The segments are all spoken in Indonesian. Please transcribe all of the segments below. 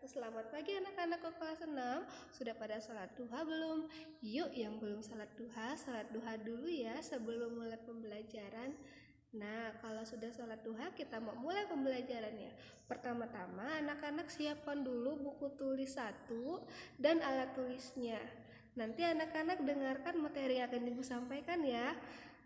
Selamat pagi anak-anak ke kelas 6. Sudah pada salat duha belum? Yuk yang belum salat duha dulu ya sebelum mulai pembelajaran. Nah, kalau sudah salat duha kita mau mulai pembelajarannya. Pertama-tama anak-anak siapkan dulu buku tulis 1 dan alat tulisnya. Nanti anak-anak dengarkan materi yang akan ibu sampaikan ya.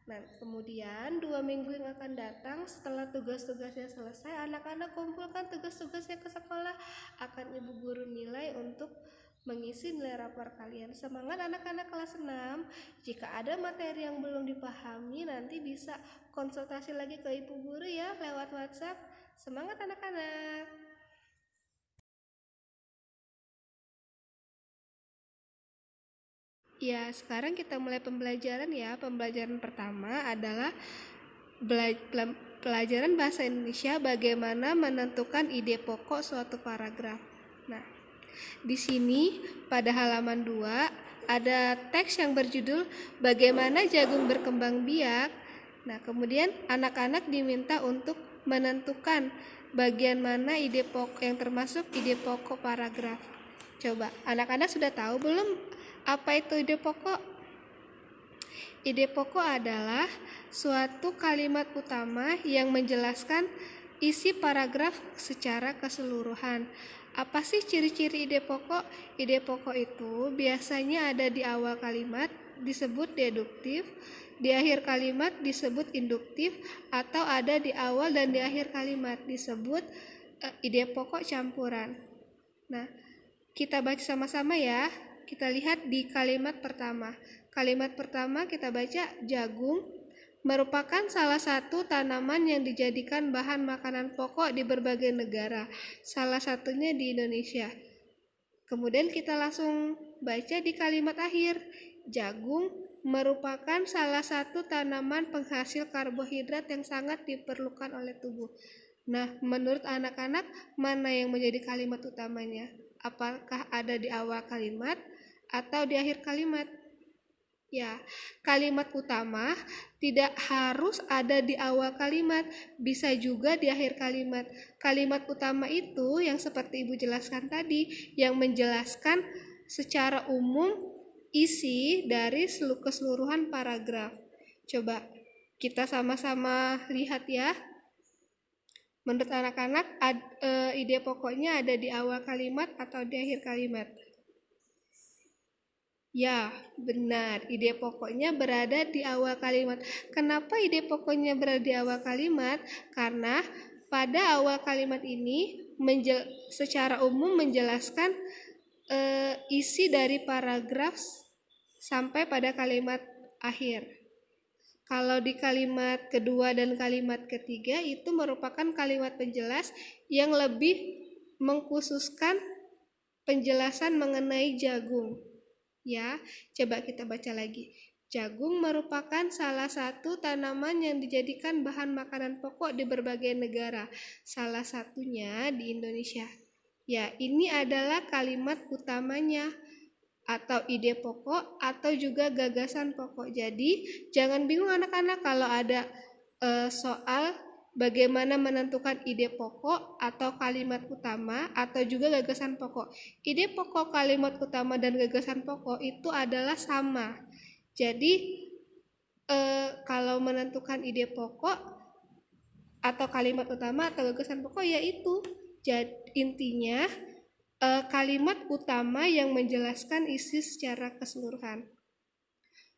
Nah, kemudian 2 minggu yang akan datang setelah tugas-tugasnya selesai, anak-anak kumpulkan tugas-tugasnya ke sekolah. Akan ibu guru nilai untuk mengisi nilai rapor kalian. Semangat anak-anak kelas 6. Jika ada materi yang belum dipahami, nanti bisa konsultasi lagi ke ibu guru ya lewat WhatsApp. Semangat anak-anak. Ya, sekarang kita mulai pembelajaran ya. Pembelajaran pertama adalah pelajaran bahasa Indonesia bagaimana menentukan ide pokok suatu paragraf. Nah, di sini pada halaman 2 ada teks yang berjudul Bagaimana Jagung Berkembang Biak. Nah, kemudian anak-anak diminta untuk menentukan bagian mana ide pokok yang termasuk ide pokok paragraf. Coba, anak-anak sudah tahu belum apa itu ide pokok? Ide pokok adalah suatu kalimat utama yang menjelaskan isi paragraf secara keseluruhan. Apa sih ciri-ciri ide pokok? Ide pokok itu biasanya ada di awal kalimat disebut deduktif, di akhir kalimat disebut induktif, atau ada di awal dan di akhir kalimat disebut ide pokok campuran. Nah, kita baca sama-sama ya. Kita lihat di kalimat pertama. Kalimat pertama kita baca, jagung merupakan salah satu tanaman yang dijadikan bahan makanan pokok di berbagai negara, salah satunya di Indonesia. Kemudian kita langsung baca di kalimat akhir, jagung merupakan salah satu tanaman penghasil karbohidrat yang sangat diperlukan oleh tubuh. Nah, menurut anak-anak, mana yang menjadi kalimat utamanya? Apakah ada di awal kalimat atau di akhir kalimat? Ya, kalimat utama tidak harus ada di awal kalimat, bisa juga di akhir kalimat. Kalimat utama itu yang seperti Ibu jelaskan tadi, yang menjelaskan secara umum isi dari keseluruhan paragraf. Coba kita sama-sama lihat ya. Menurut anak-anak, ide pokoknya ada di awal kalimat atau di akhir kalimat? Ya, benar. Ide pokoknya berada di awal kalimat. Kenapa ide pokoknya berada di awal kalimat? Karena pada awal kalimat ini secara umum menjelaskan isi dari paragraf sampai pada kalimat akhir. Kalau di kalimat kedua dan kalimat ketiga itu merupakan kalimat penjelas yang lebih mengkhususkan penjelasan mengenai jagung. Ya, coba kita baca lagi. Jagung merupakan salah satu tanaman yang dijadikan bahan makanan pokok di berbagai negara, salah satunya di Indonesia. Ya, ini adalah kalimat utamanya atau ide pokok atau juga gagasan pokok. Jadi, jangan bingung anak-anak kalau ada soal bagaimana menentukan ide pokok atau kalimat utama atau juga gagasan pokok. Ide pokok, kalimat utama, dan gagasan pokok itu adalah sama. Jadi kalau menentukan ide pokok atau kalimat utama atau gagasan pokok yaitu intinya kalimat utama yang menjelaskan isi secara keseluruhan.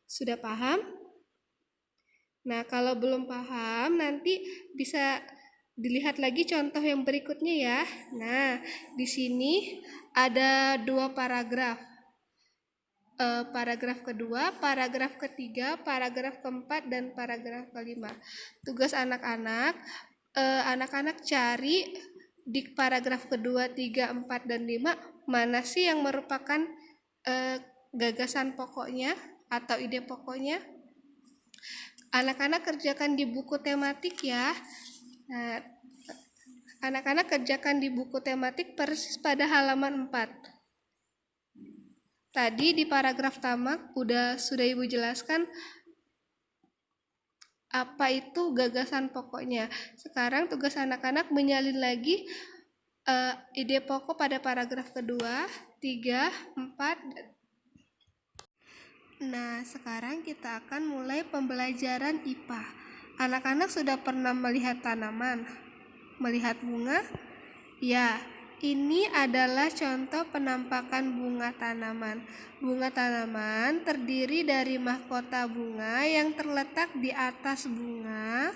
Sudah paham? Nah, kalau belum paham, nanti bisa dilihat lagi contoh yang berikutnya ya. Nah, di sini ada 2 paragraf. Paragraf kedua, paragraf ketiga, paragraf keempat, dan paragraf kelima. Tugas anak-anak, anak-anak cari di paragraf kedua, 3, 4, dan 5, mana sih yang merupakan gagasan pokoknya atau ide pokoknya. Anak-anak kerjakan di buku tematik ya. Nah, anak-anak kerjakan di buku tematik persis pada halaman 4. Tadi di paragraf tamak sudah Ibu jelaskan apa itu gagasan pokoknya. Sekarang tugas anak-anak menyalin lagi ide pokok pada paragraf kedua, 3, 4. Nah, sekarang kita akan mulai pembelajaran IPA. Anak-anak sudah pernah melihat tanaman, melihat bunga? Ya, ini adalah contoh penampakan bunga tanaman. Bunga tanaman terdiri dari mahkota bunga yang terletak di atas bunga,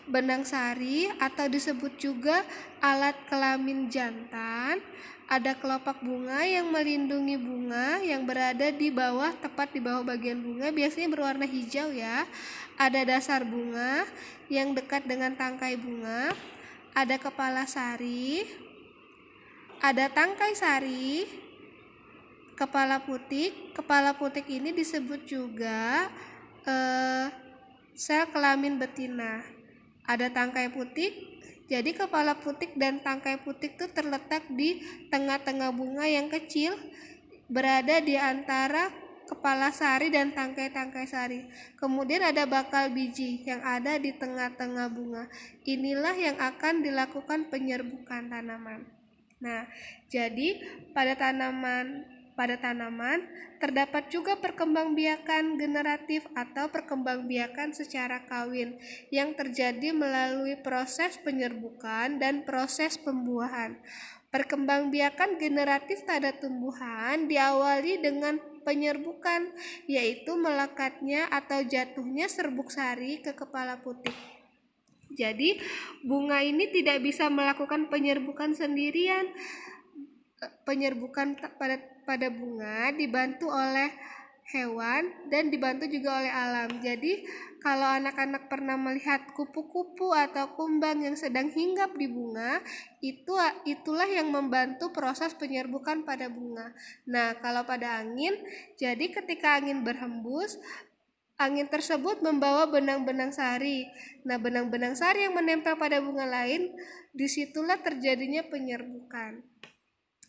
benang sari atau disebut juga alat kelamin jantan. Ada kelopak bunga yang melindungi bunga yang berada di bawah, tepat di bawah bagian bunga, biasanya berwarna hijau ya. Ada dasar bunga yang dekat dengan tangkai bunga. Ada kepala sari, ada tangkai sari, kepala putik. Kepala putik ini disebut juga sel kelamin betina. Ada tangkai putik. Jadi kepala putik dan tangkai putik itu terletak di tengah-tengah bunga yang kecil, berada di antara kepala sari dan tangkai-tangkai sari. Kemudian ada bakal biji yang ada di tengah-tengah bunga. Inilah yang akan dilakukan penyerbukan tanaman. Nah, jadi pada tanaman terdapat juga perkembangbiakan generatif atau perkembangbiakan secara kawin yang terjadi melalui proses penyerbukan dan proses pembuahan. Perkembangbiakan generatif pada tumbuhan diawali dengan penyerbukan, yaitu melekatnya atau jatuhnya serbuk sari ke kepala putik. Jadi, bunga ini tidak bisa melakukan penyerbukan sendirian. Penyerbukan pada bunga dibantu oleh hewan dan dibantu juga oleh alam. Jadi kalau anak-anak pernah melihat kupu-kupu atau kumbang yang sedang hinggap di bunga, itulah yang membantu proses penyerbukan pada bunga. Nah, kalau pada angin, jadi ketika angin berhembus, angin tersebut membawa benang-benang sari. Nah, benang-benang sari yang menempel pada bunga lain, disitulah terjadinya penyerbukan.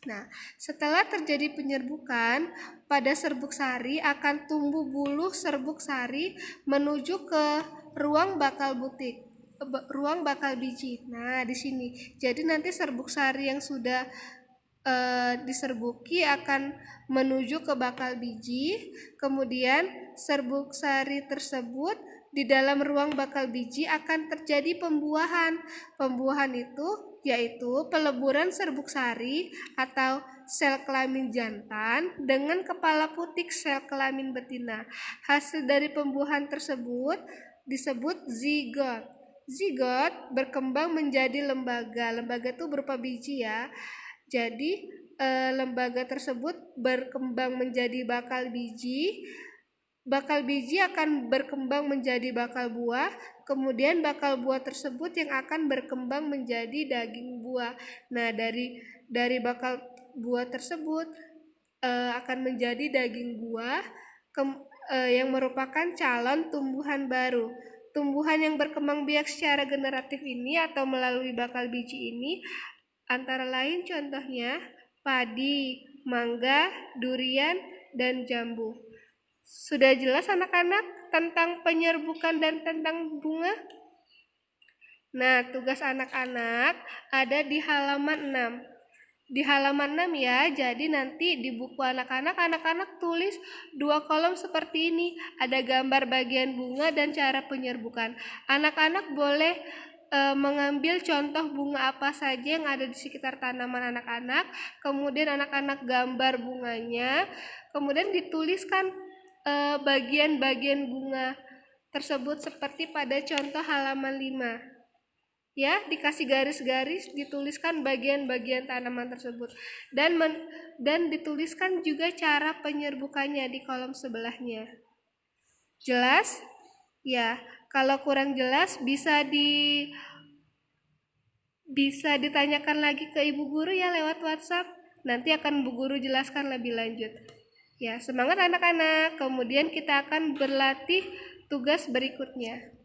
Nah, setelah terjadi penyerbukan, pada serbuk sari akan tumbuh buluh serbuk sari menuju ke ruang bakal biji. Nah, di sini. Jadi nanti serbuk sari yang sudah diserbuki akan menuju ke bakal biji. Kemudian serbuk sari tersebut di dalam ruang bakal biji akan terjadi pembuahan. Pembuahan itu yaitu peleburan serbuk sari atau sel kelamin jantan dengan kepala putik sel kelamin betina. Hasil dari pembuahan tersebut disebut zigot. Zigot berkembang menjadi lembaga. Lembaga itu berupa biji ya. Jadi lembaga tersebut berkembang menjadi bakal biji. Bakal biji akan berkembang menjadi bakal buah, kemudian bakal buah tersebut yang akan berkembang menjadi daging buah. Nah, dari bakal buah tersebut akan menjadi daging buah yang merupakan calon tumbuhan baru. Tumbuhan yang berkembang biak secara generatif ini atau melalui bakal biji ini antara lain contohnya padi, mangga, durian, dan jambu. Sudah jelas anak-anak tentang penyerbukan dan tentang bunga? Nah, tugas anak-anak ada di halaman 6. Di halaman 6 ya, jadi nanti di buku anak-anak tulis 2 kolom seperti ini. Ada gambar bagian bunga dan cara penyerbukan. Anak-anak boleh mengambil contoh bunga apa saja yang ada di sekitar tanaman anak-anak. Kemudian anak-anak gambar bunganya. Kemudian dituliskan bagian-bagian bunga tersebut seperti pada contoh halaman 5. Ya, dikasih garis-garis, dituliskan bagian-bagian tanaman tersebut dan dituliskan juga cara penyerbukannya di kolom sebelahnya. Jelas? Ya, kalau kurang jelas bisa ditanyakan lagi ke ibu guru ya lewat WhatsApp. Nanti akan bu guru jelaskan lebih lanjut. Ya, semangat anak-anak. Kemudian kita akan berlatih tugas berikutnya.